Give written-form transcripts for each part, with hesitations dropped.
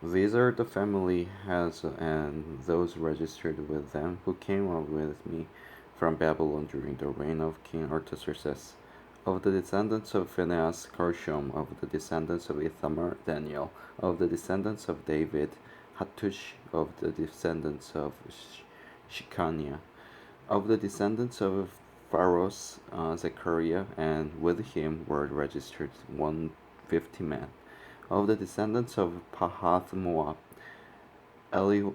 These are the family heads and those registered with them who came up with me from Babylon during the reign of King Artaxerxes. Of the descendants of Phinehas, Gershom; of the descendants of Ithamar, Daniel; of the descendants of David, Hattush; of the descendants of Shechaniah; of the descendants of Pharos, Zechariah; and with him were registered 150 men. Of the descendants of Pahath Moab, Eli,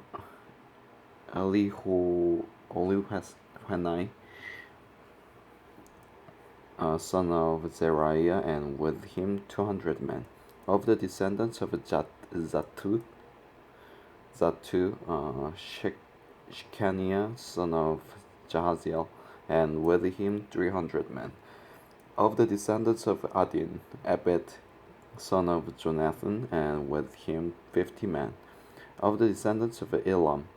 Elihu, Elihuenai, son of Zeriah, and with him 200 men. Of the descendants of Zatu, Shechaniah, son of Jahaziel, and with him 300 men. Of the descendants of Adin, Ebed, son of Jonathan, and with him 50 men. Of the descendants of Elam,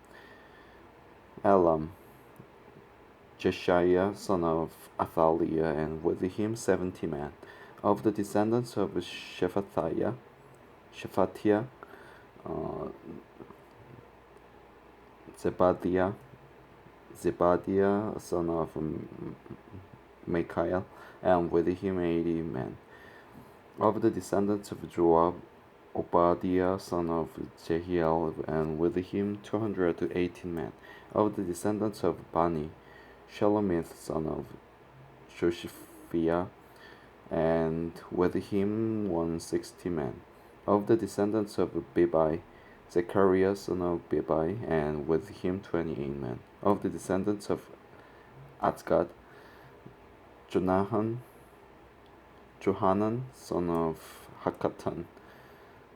Jeshiah, son of Athaliah, and with him 70 men. Of the descendants of Shephatiah, uh, Zebadiah, son of Michael, and with him 80 men. Of the descendants of Joab, Obadiah, son of Jehiel, and with him 218 men. Of the descendants of Bani, Shelomith, son of Josephiah, and with him 160 men. Of the descendants of Bebai, Zechariah, son of Bebai, and with him 28 men. Of the descendants of Azgad, Johanan, son of Hakatan,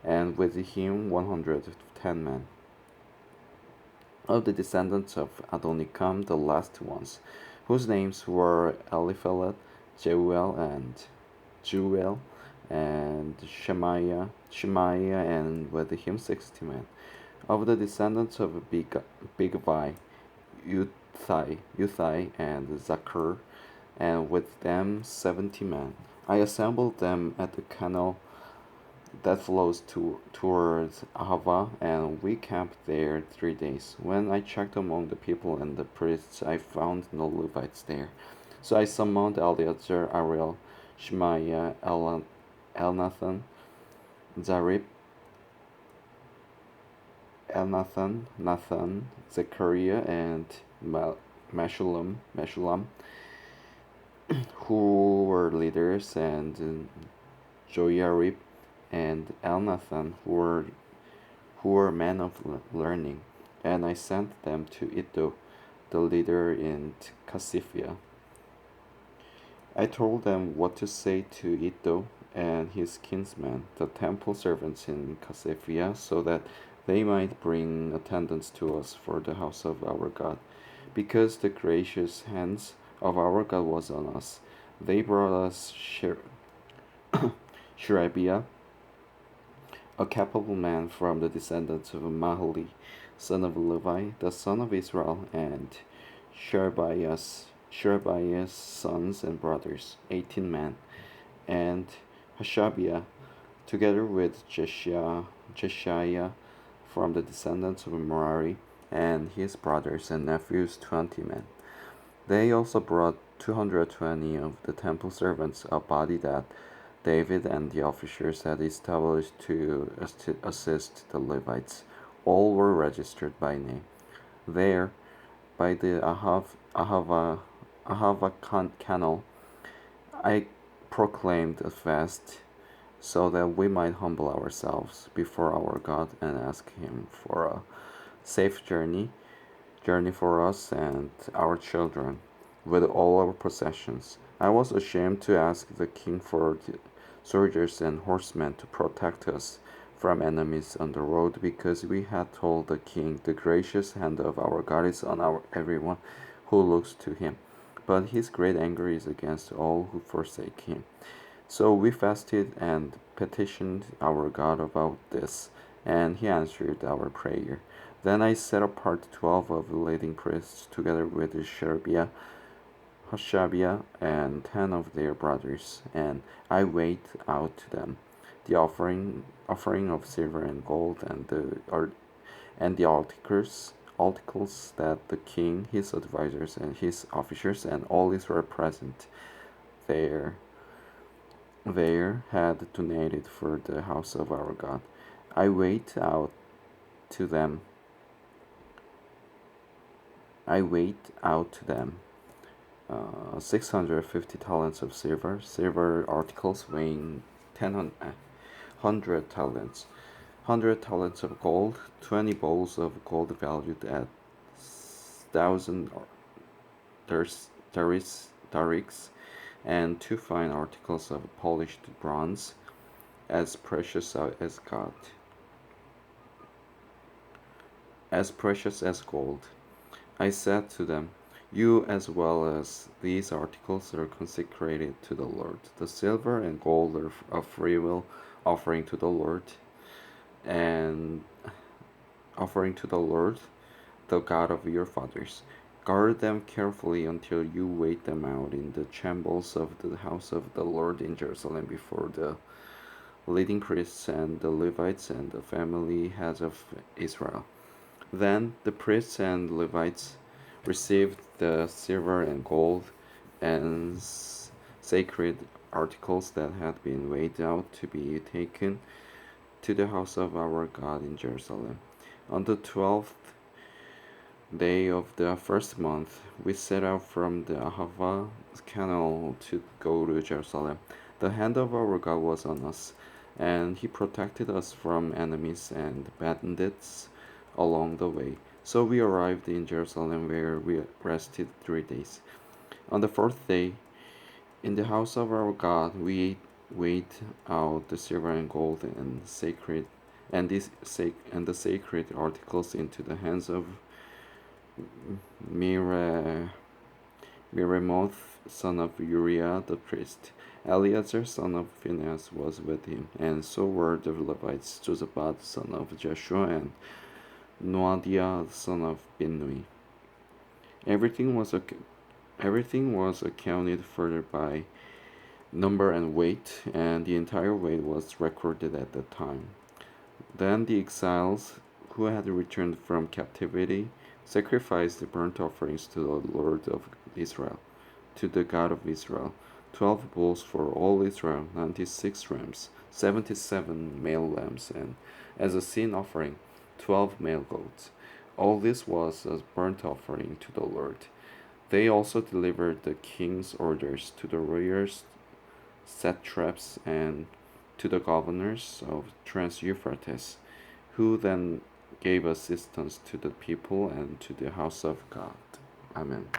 and with him 110 men. Of the descendants of Adonikam, the last ones, whose names were Eliphalet, Jeuel, and Shemaiah, and with him 60 men. Of the descendants of Bigvai, Uthai, and Zachar, and with them 70 men. I assembled them at the canal that flows towards Ahava, and we camped there 3 days. When I checked among the people and the priests, I found no Levites there. So I summoned Eleazar, Ariel, Shemaiah, Elnathan, Zarib, Nathan, Zechariah, and Meshullam, who were leaders, and Joyarib and Elnathan, who were men of learning. And I sent them to Iddo, the leader in Casiphia. I told them what to say to Iddo and his kinsmen, the temple servants in Casiphia, so that they might bring attendants to us for the house of our God, because the gracious hands of our God was on us. They brought us Sherebiah, a capable man from the descendants of Mahali, son of Levi, the son of Israel, and Sherebiah's sons and brothers, 18 men, and Hashabiah, together with Jeshiah from the descendants of Merari, and his brothers and nephews, 20 men. They also brought 220 of the temple servants, a body that David and the officers had established to assist the Levites. All were registered by name. There, by the Ahava canal, I proclaimed a fast, so that we might humble ourselves before our God and ask Him for a safe journey for us and our children, with all our possessions. I was ashamed to ask the king for soldiers and horsemen to protect us from enemies on the road, because we had told the king, the gracious hand of our God is on everyone who looks to him, but his great anger is against all who forsake him. So we fasted and petitioned our God about this, and he answered our prayer. Then I set apart 12 of the leading priests, together with Sherebiah, Hashabiah, and 10 of their brothers, and I weighed out to them the offering of silver and gold, and the articles that the king, his advisors, and his officers, and all Israel present there had donated for the house of our God. I weighed out to them. I weighed out to them 650 talents of silver articles weighing 100 talents, 100 talents of gold, 20 bowls of gold valued at 1,000 darics, and 2 fine articles of polished bronze, as precious as God, as precious as gold. I said to them, "You as well as these articles are consecrated to the Lord. The silver and gold are a freewill offering to the Lord, and offering to the Lord, the God of your fathers. Guard them carefully until you weigh them out in the chambers of the house of the Lord in Jerusalem before the leading priests and the Levites and the family heads of Israel." Then the priests and Levites received the silver and gold and sacred articles that had been weighed out to be taken to the house of our God in Jerusalem. On the 12th day of the first month, we set out from the Ahava canal to go to Jerusalem. The hand of our God was on us, and he protected us from enemies and bandits along the way. So we arrived in Jerusalem, where we rested 3 days. On the fourth day, in the house of our God, we weighed out the silver and gold and the sacred articles into the hands of Mire, Miremoth, son of Uriah the priest. Eleazar, son of Phinehas, was with him, and so were the Levites, Josaphat, son of Joshua, and Noadiah, son of Binnui. Everything was accounted for by number and weight, and the entire weight was recorded at the time. Then the exiles who had returned from captivity sacrificed burnt offerings to the Lord of Israel, to the God of Israel, 12 bulls for all Israel, 96 rams, 77 male lambs, and as a sin offering, 12 male goats. All this was a burnt offering to the Lord. They also delivered the king's orders to the rulers, satraps, and to the governors of Trans-Euphrates, who then gave assistance to the people and to the house of God. Amen.